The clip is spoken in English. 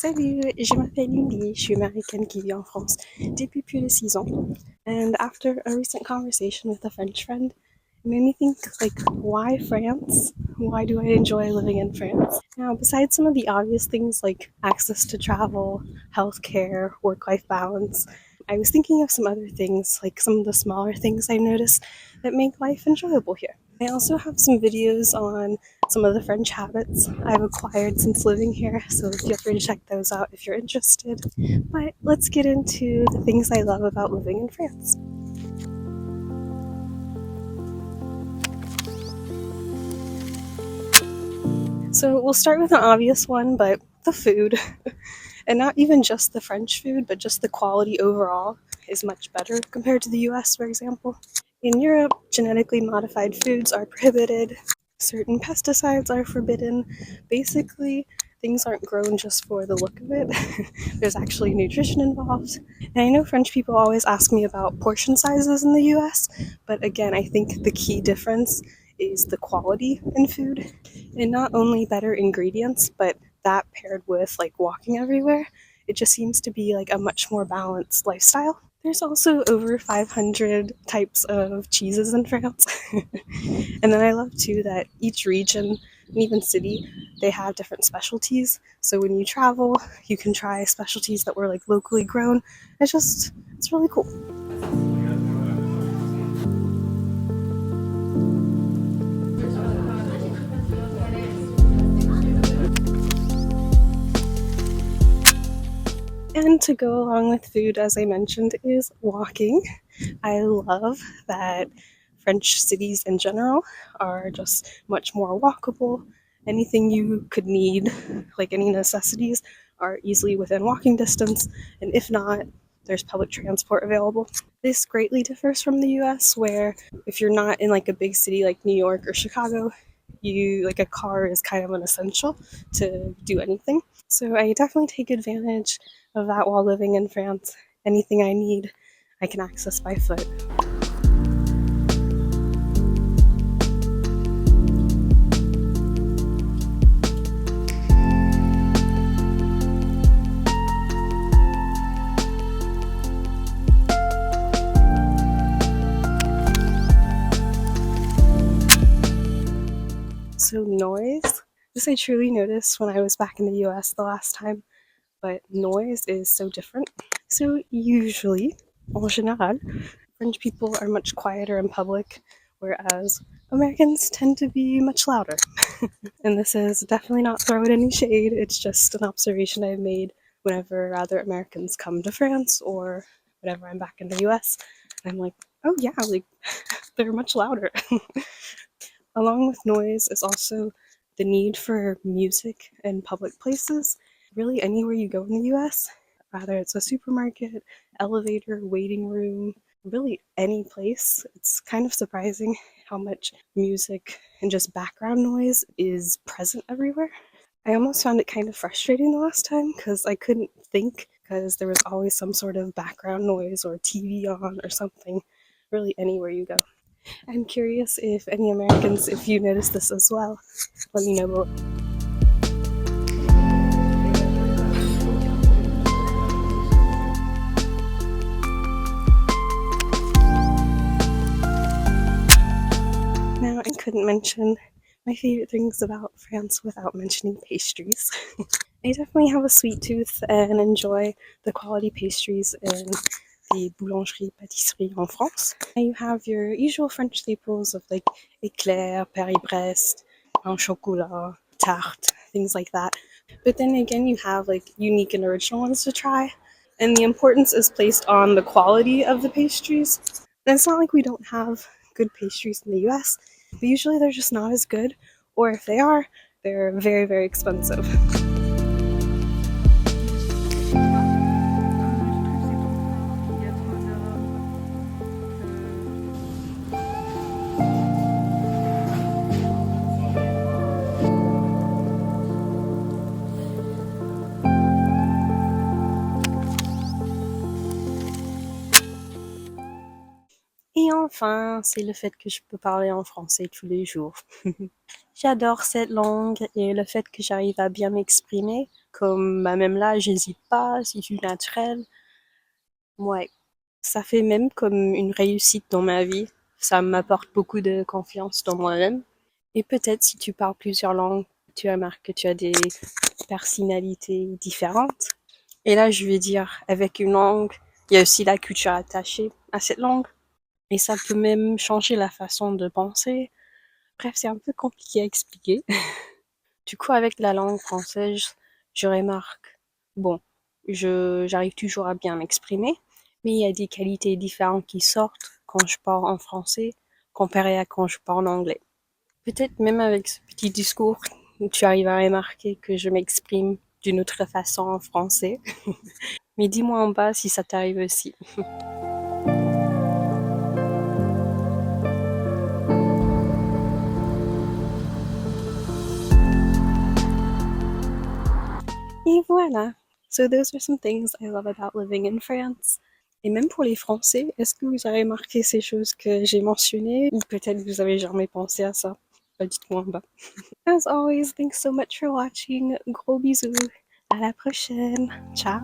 Salut, je m'appelle Lyndi, je suis américaine qui vit en France depuis plus de 6 ans. And after a recent conversation with a French friend, it made me think, like, why France? Why do I enjoy living in France? Now, besides some of the obvious things like access to travel, healthcare, work-life balance, I was thinking of some other things, like some of the smaller things I noticed that make life enjoyable here. I also have some videos on some of the French habits I've acquired since living here, so feel free to check those out if you're interested. But let's get into the things I love about living in France. So we'll start with an obvious one, but the food. And not even just the French food, but just the quality overall is much better compared to the US, for example. In Europe, genetically modified foods are prohibited, certain pesticides are forbidden. Basically, things aren't grown just for the look of it. There's actually nutrition involved. And I know French people always ask me about portion sizes in the US, but again, I think the key difference is the quality in food. And not only better ingredients, but that paired with like walking everywhere, it just seems to be like a much more balanced lifestyle. There's also over 500 types of cheeses in France. And then I love too that each region and even city, they have different specialties. So when you travel, you can try specialties that were like locally grown. It's really cool. And to go along with food, as I mentioned, is walking. I love that French cities in general are just much more walkable. Anything you could need, like any necessities, are easily within walking distance, and if not, there's public transport available. This greatly differs from the US, where if you're not in like a big city like New York or Chicago, you like a car is kind of an essential to do anything. So I definitely take advantage of that while living in France. Anything I need, I can access by foot. So noise, this I truly noticed when I was back in the US the last time, but noise is so different. So usually, en général, French people are much quieter in public, whereas Americans tend to be much louder. And this is definitely not throwing any shade, it's just an observation I've made whenever other Americans come to France or whenever I'm back in the US. I'm like, oh yeah, like they're much louder. Along with noise is also the need for music in public places. Really, anywhere you go in the US, whether it's a supermarket, elevator, waiting room, really any place, it's kind of surprising how much music and just background noise is present everywhere. I almost found it kind of frustrating the last time because I couldn't think because there was always some sort of background noise or TV on or something, really anywhere you go. I'm curious if any Americans, if you notice this as well, let me know below. Now, I couldn't mention my favorite things about France without mentioning pastries. I definitely have a sweet tooth and enjoy the quality pastries in the boulangerie pâtisserie en France. And you have your usual French staples of like éclair, Paris-Brest, pain chocolat, tarte, things like that. But then again, you have like unique and original ones to try. And the importance is placed on the quality of the pastries. And it's not like we don't have good pastries in the US, but usually they're just not as good, or if they are, they're very, very expensive. Et enfin, c'est le fait que je peux parler en français tous les jours. J'adore cette langue et le fait que j'arrive à bien m'exprimer, comme bah, même là, j'hésite pas, c'est du naturel. Ouais, ça fait même comme une réussite dans ma vie. Ça m'apporte beaucoup de confiance dans moi-même. Et peut-être si tu parles plusieurs langues, tu remarques que tu as des personnalités différentes. Et là, je vais dire, avec une langue, il y a aussi la culture attachée à cette langue. Et ça peut même changer la façon de penser. Bref, c'est un peu compliqué à expliquer. Du coup, avec la langue française, je remarque, bon, j'arrive toujours à bien m'exprimer, mais il y a des qualités différentes qui sortent quand je parle en français comparé à quand je parle en anglais. Peut-être même avec ce petit discours, tu arrives à remarquer que je m'exprime d'une autre façon en français. Mais dis-moi en bas si ça t'arrive aussi. Et voilà. So those are some things I love about living in France. Et même pour les Français, est-ce que vous avez remarqué ces choses que j'ai mentionnées ou peut-être vous avez jamais pensé à ça? Bah, dites-moi en bas. As always, thanks so much for watching. Gros bisous. À la prochaine. Ciao.